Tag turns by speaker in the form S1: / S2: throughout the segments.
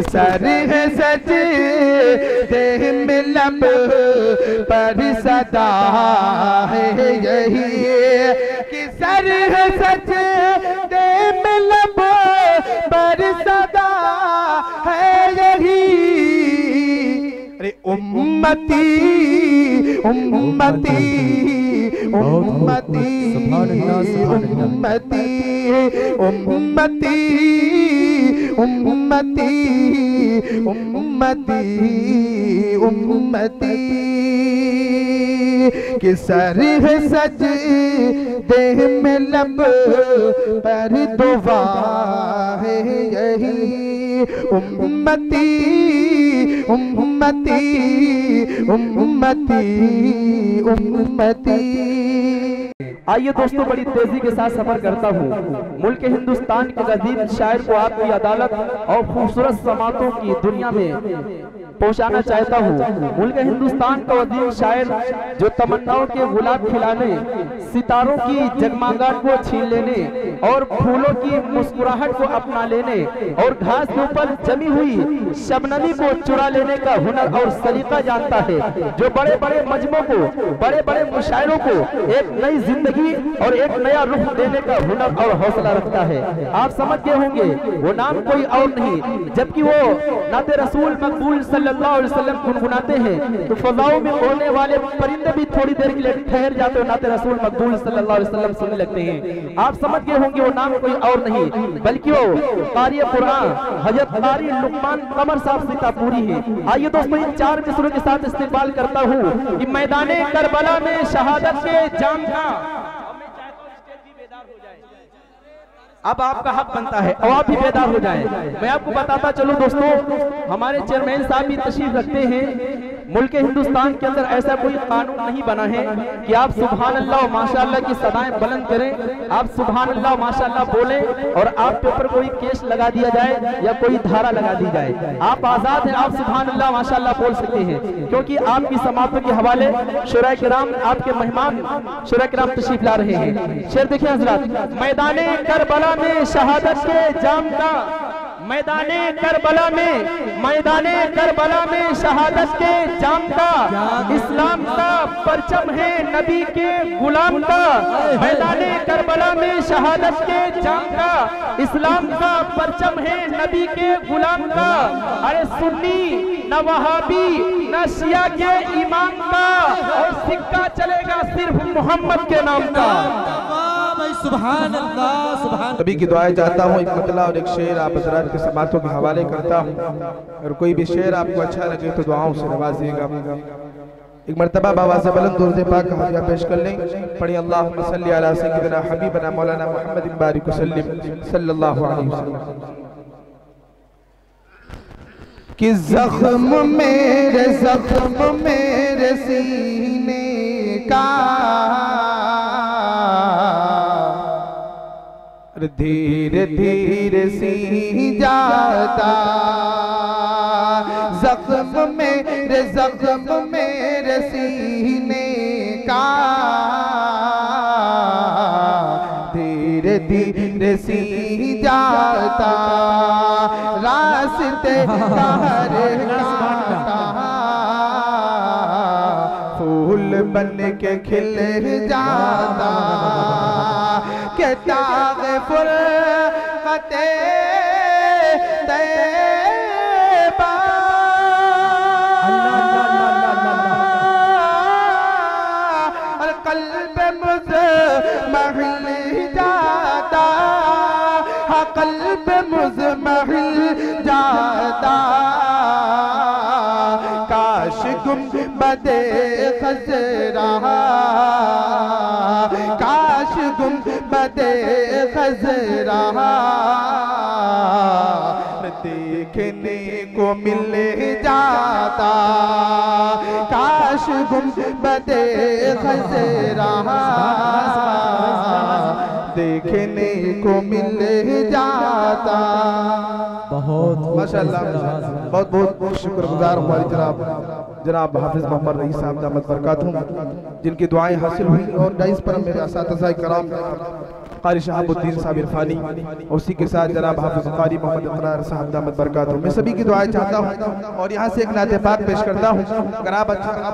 S1: Sir है सच देह में लब पर सदा है यही कि सर है सच देह में लब पर सदा है यही। अरे उम्मती उम्मती उम्मती उम्मती उम्मती उम्मती उम्मती उम्मती कि सर है सच देह में लब पर दुआ है यही। उम्मती उम्मती उम्मती उम्मती।
S2: आइए दोस्तों, बड़ी तेजी के साथ सफर करता हूँ मुल्क हिंदुस्तान के गदीम शायर को आपकी अदालत और खूबसूरत समातों की दुनिया में पहुँचाना चाहता हूँ। मुल्क हिंदुस्तान का गदीम शायर जो तमन्नाओं के गुलाब खिलाने, सितारों की जगमगाहट को छीन लेने और फूलों की मुस्कुराहट को अपना लेने और घास के ऊपर जमी हुई शबनमी को चुरा लेने का हुनर और सलीका जानता है, जो बड़े बड़े मजमों को, बड़े बड़े मुशायरों को एक नई जिंदगी और एक नया रुख देने का हुनर और हौसला रखता है। आप समझ गए होंगे वो नाम कोई और नहीं, जबकि वो नाते रसूल मकबूल सल्लल्लाहु अलैहि वसल्लम गुनगुनाते हैं तो फजाओं में उड़ने वाले परिंदे भी थोड़ी देर के लिए ठहर जाते हैं, नाते रसूल मकबूल सल्लल्लाहु अलैहि वसल्लम सुनने लगते हैं। आप समझ गए होंगे वो नाम कोई और नहीं बल्कि वो कारी कुरान हजरत कारी लुकमान कमर साहब सीतापुरी है। आइए दोस्तों, इन 4 मिसरों के साथ इस्तेमाल करता हूँ कि मैदाने करबला में शहादत के जाम का अब आपका हक बनता है और आप भी बेदार हो जाएं। मैं आपको बताता चलूं दोस्तों, हमारे चेयरमैन साहब भी तशरीफ रखते हैं। मुल्क हिंदुस्तान के अंदर ऐसा कोई कानून नहीं बना है कि आप सुभान अल्लाह और माशाअल्लाह की सदाएं बुलंद करें, आप सुभान अल्लाह और माशाअल्लाह बोलें और आपके ऊपर कोई केस लगा दिया जाए या कोई धारा लगा दी जाए। आप आजाद हैं, आप सुभान अल्लाह माशाअल्लाह बोल सकते हैं, क्योंकि आपकी समातों के हवाले शुरा किराम, आपके मेहमान शुरा किराम तशरीफ ला रहे हैं। शेर देखिए हजरात, मैदाने करबला में शहादत के जाम का, मैदाने करबला में शहादत के जाम का, इस्लाम का परचम है नबी के गुलाम का। मैदाने करबला में शहादत के जाम का, इस्लाम का परचम है नबी के गुलाम का। अरे सुन्नी न वहाबी न शिया के इमाम का, और सिक्का चलेगा सिर्फ मोहम्मद के नाम का।
S3: सुभान अल्लाह सुभान।
S1: सभी की दुआएं चाहता हूँ, एक मतला और एक शेर आप हज़रात के समातों के हवाले करता हूँ। अगर कोई भी शेर आपको अच्छा लगे तो दुआओं से नवाजिएगा। एक मरतबा बाबा से बुलंद दुरूद पाक का हदिया पेश कर लें। पढ़ी अल्लाहुम्मा सल्ली अला सय्यिदिना हबीबना मौलाना मुहम्मदिन बारिक वसल्लिम सल्लल्लाहु अलैहि वसल्लम। कि ज़ख्म मेरे सीने का धीरे धीरे सी जाता, ज़ख्म मेरे सीने का धीरे धीरे सी जाता, रास्ते हर कांटा फूल बन के खिल जाता, के दाग फुरक़ते तैबा और क़ल्ब मुज़महिल जाता, हाँ क़ल्ब मुज़महिल जाता। काश गुंबदे खज़रा, काश गुंबदे खज़रा देखने को मिल जाता, काश गुंबदे खज़रा देखने को मिल जाता।
S3: बहुत
S1: माशाअल्लाह, बहुत बहुत शुक्रगुजार हमारी जनाब हाफिज मोहम्मद रईस साहब दामत बरकातहू, जिनकी दुआएं हासिल हुई और डाइस पर मेरे असातिज़ा कराम क़ारी शहाबुद्दीन साहब इरफानी, उसी के साथ जनाब हाफिज़ क़ारी मोहम्मद इक़रार साहब दामत बरकातुहू। मैं सभी की दुआएं चाहता हूँ और यहाँ से एक नाते पाक पेश करता हूँ। अगर आप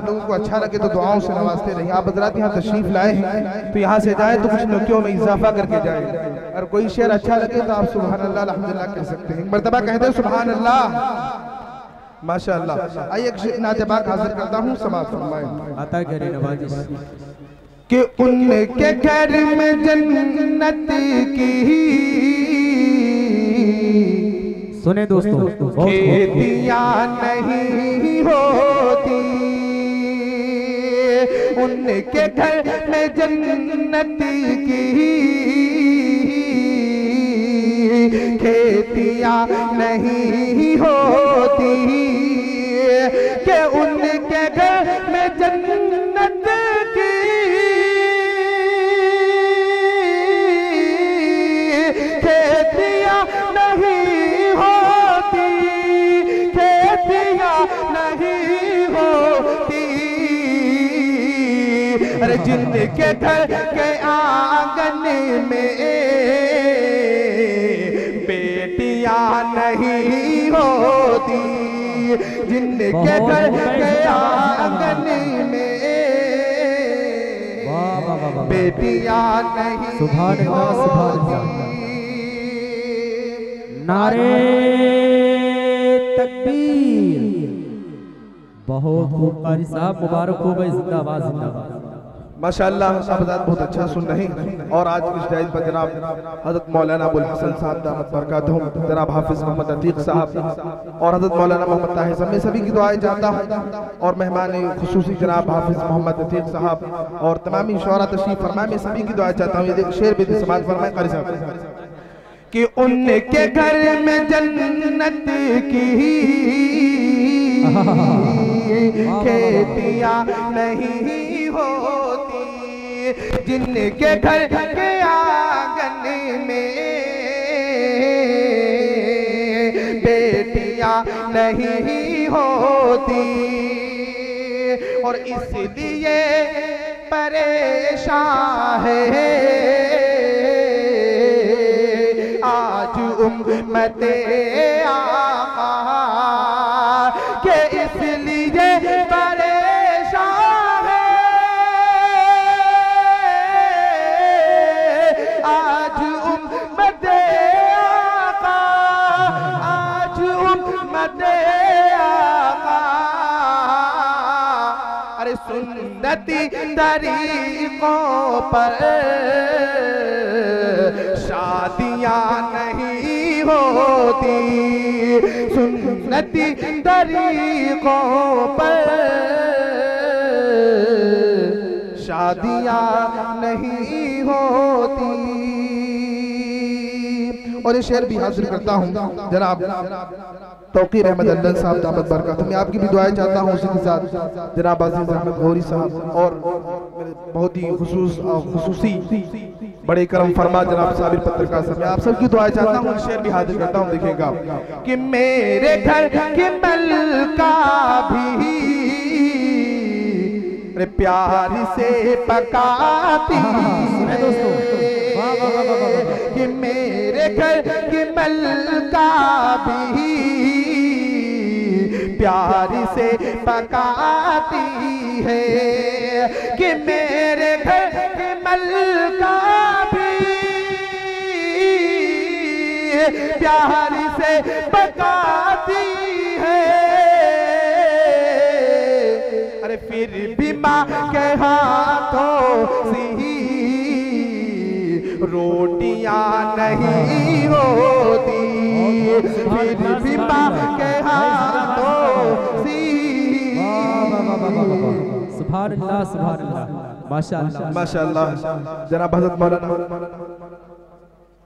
S1: लोगों को अच्छा लगे तो दुआओं से नवाजते रहिए। आप हज़रात यहाँ तशरीफ लाए हैं तो यहाँ से जाए तो कुछ नुक्तियों में इजाफा करके जाए। अगर कोई शेर अच्छा लगे तो आप सुभान अल्लाह अल्हम्दुलिल्लाह कह सकते हैं। एक मर्तबा कहते हैं सुभान अल्लाह माशाअल्लाह। आइए एक नाते पाक हाजिर करता हूँ, समाअत फरमाएं।
S3: अता करे नवाजिश
S1: कि उनके घर में जन्नत की
S3: सुने दोस्तों
S1: खेतियां नहीं होती, उनके घर में जन्नत की खेतियां नहीं होती, कि उनके घर में जन्नत की खेतियां नहीं होती, खेतियां नहीं होती। अरे जिनके घर के आंगन में बेटियां नहीं होती, जिनके घर के आंगन में बेटियां नहीं होती।
S3: नारे तकबीर। बहुत खूब क़ारी साहब, मुबारक हो भाई, जिंदाबाद जिंदाबाद।
S1: माशाअल्लाह आप बहुत अच्छा सुन रहे हैं। और आज इस स्टेज पर जनाब हज़रत मौलाना अबुल हसन साहब दामत बरकातुहू, जनाब हाफिज़ मोहम्मद अतीक साहब और हज़रत मौलाना मोहम्मद ताहिर साहब, मैं सभी की दुआएं चाहता हूँ। और मेहमान खुसूसी जनाब हाफिज़ मोहम्मद अतीक साहब और तमामी शोरा तशरीफ फरमाए, मैं सभी की दुआएं चाहता हूँ। ये शेर भी समाअत फरमाए क़ारी साहब कि उनके घर में जन्नत की खेतियां नहीं होती, जिनके घर के आंगन में बेटियां नहीं होती। और इसलिए परेशान है आज उम्मते आका, के इसलिए परेशान है आज उम्मते आका, आज उम्मते आका। अरे सुन्नती तरीकों पर शादियां नहीं होती, सुन्नती तरीकों पर शादियां नहीं होती। और ये शेर भी हासिल करता हूँ जनाब तौकीर अहमद अल्लन साहब दामत बरकातुहू। मैं आपकी भी दुआएं चाहता हूँ। उसी के साथ जनाब अजीज अहमद गौरी साहब और बहुत ही खुसूसी बड़े करम फरमा जनाब साबिर पत्रकार साहब, मैं आप सबकी दुआएं चाहता हूँ। शेर भी हाजिर करता हूँ, देखिएगा कि मेरे घर की मलका भी प्यार से पकाती है, कि मेरे घर की मलका भी प्यार से पकाती है, कि मेरे घर की मलका भी प्यार से पकाती है। अरे फिर भी माँ के हाथों से रोटियां नहीं होती, फिर भी माँ के हाथों से।
S3: सुभान अल्लाह सुभान अल्लाह, माशाअल्लाह
S1: माशाअल्लाह। जनाब हज़रत मौलाना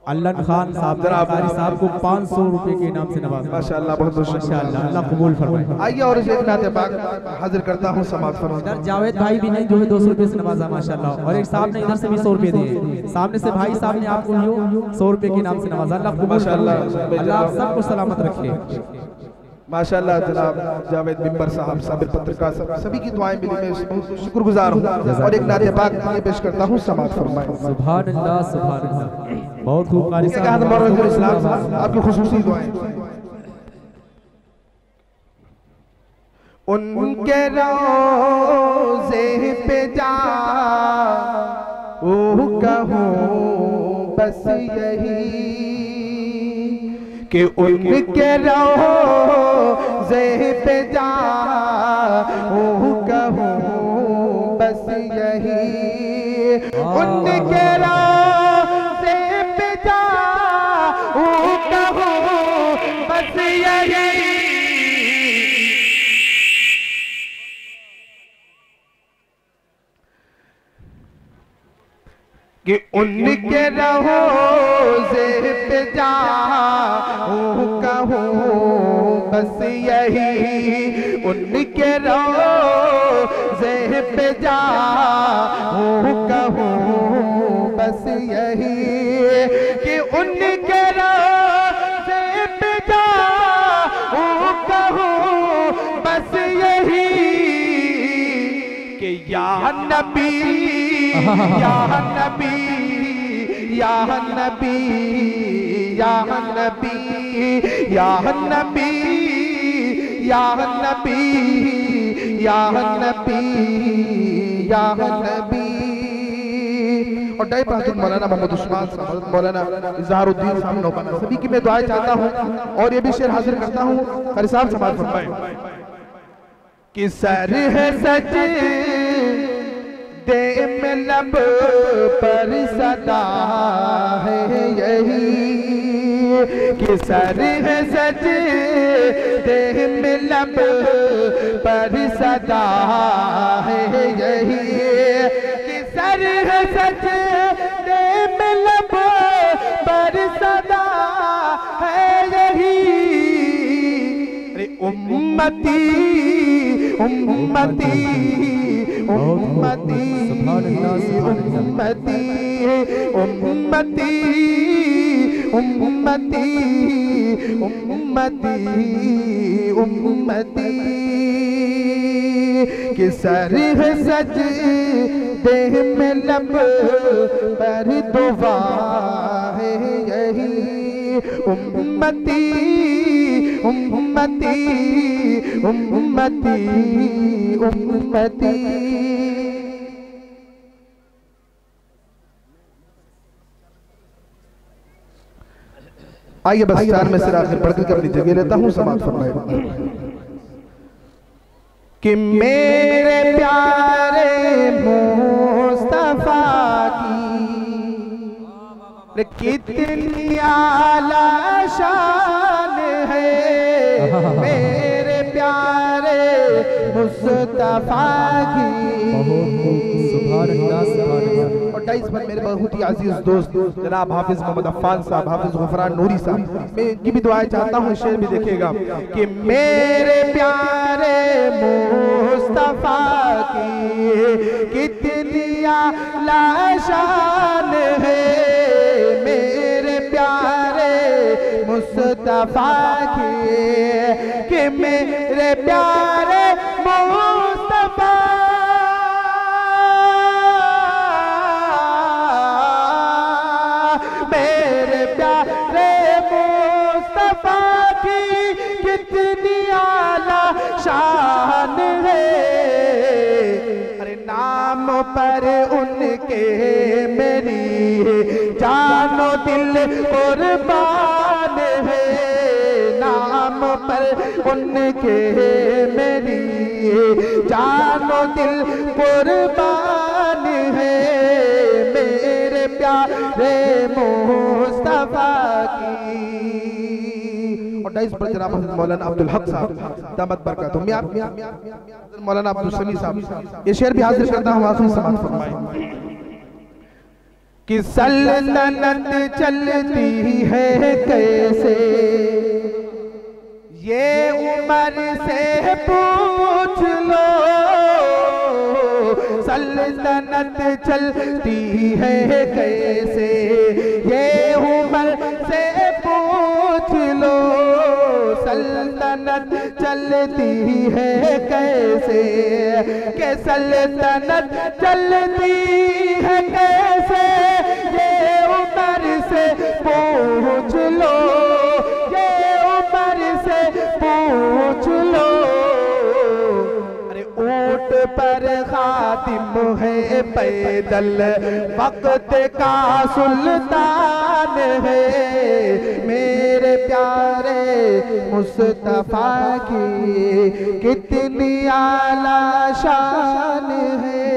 S3: अल्लन खान साहब क़ारी साहब को 500 रुपए के इनाम से नवाजा।
S1: माशाअल्लाह, बहुत बहुत
S3: माशाअल्लाह, अल्लाह कबूल फरमाए।
S1: आइए और इस नाते पाक हाजिर करता हूँ, समाअत फरमाएं।
S3: इधर जावेद भाई भी नहीं जो है 200 रुपए से नवाजा माशाअल्लाह, और एक साहब ने इधर से भी 100 रुपए दिए, सामने से भाई साहब ने आपको 100 रुपए के इनाम से नवाजा। अल्लाह कबूल फरमाए, अल्लाह आप सबको सलामत रखे।
S1: माशाल्लाह जनाब जावेद मिंबर साहब, साबिर पत्रकार साहब, सभी की दुआएं मिली। मैं बहुत शुक्रगुजार हूँ और एक नाते पाक ये पेश करता हूँ, समाअत फरमाएं।
S3: सुभान अल्लाह, सुभान अल्लाह। बहुत खूब कारी साहब,
S1: आपकी खुसूसी दुआएं। उनके रोज़े पे जा कहूँ बस यही कि उनके रोज़े पे जा कहूँ बस यही, उनके रोज़े पे जा कहूँ बस यही कि उनके रोज़े पे जाऊं कहूँ बस यही, उनके रोज़े पे जाऊं कहूँ बस यही कि उनके रोज़े पे जाऊं कहूँ बस यही कि या नबी या नबी या नबी या नबी या नबी या नबी या नबी या नबी। और डाइप मौलाना मोहम्मद उस्मान साहब, मौलाना इजहारुद्दीन साहब नौबना, सभी की मैं दुआएं चाहता हूँ और ये भी शेर हाजिर करता हूँ। कारी साहब समाअत फरमाएं कि सर है सच दे में लब पर सदा है यही कि सर है सच दे में लब पर सदा है यही कि सर है सच दे में लब पर सदा है यही। अरे उम्मती उम्मती उम्मती उम्मती उम्मती उम्मती उम्मती उम्मती कि सर है सच देह में लब पर दुआ है यही उम्मती उम्मती उम्मती उम्मती। आइए बस चार में से आखिर पढ़कर अपनी जगह लेता हूँ, समाअत फरमाएं कि मेरे प्यारे मुस्तफा की कितनी आला शान है, मेरे प्यारे मुस्तफा की। और 22 पर मेरे बहुत ही अजीज दोस्त जनाब हाफिज मोहम्मद अफ़ान साहब, हाफिज गुफरान नूरी साहब, मैं इनकी भी दुआएं चाहता हूँ। शेर भी देखिएगा कि मेरे प्यारे मुस्तफा की कितनी आला शान है, मेरे प्यारे मुस्तफा की कि मेरे प्यारे मुस्तफा मेरे प्यारे मुस्तफा की कितनी आला शान है। अरे नाम पर उनके मेरी जानो दिल कुर्बान है, नाम पर उनके मेरी जानो दिल कुर्बान है, मेरे प्यारे मुस्तफा की। और 22 पर जनाब मौलाना अब्दुल हक साहब दामत बरकत मौलाना अब्दुल समी साहब, ये शेर भी हाजिर करता हूँ, आखिरी समाअत फरमाएं कि सल्तनत चलती है कैसे ये उमर से पूछ लो, सल्तनत चलती है कैसे ये उमर से पूछ लो, सल्तनत चलती है कैसे, के सल्तनत चलती है कैसे, ये उम्र से पूछ लो, ये उम्र से पूछ लो। अरे ऊंट पर खातिम है पैदल वक्त का सुल्तान है, मेरे प्यारे मुस्तफा की कितनी आला शान है।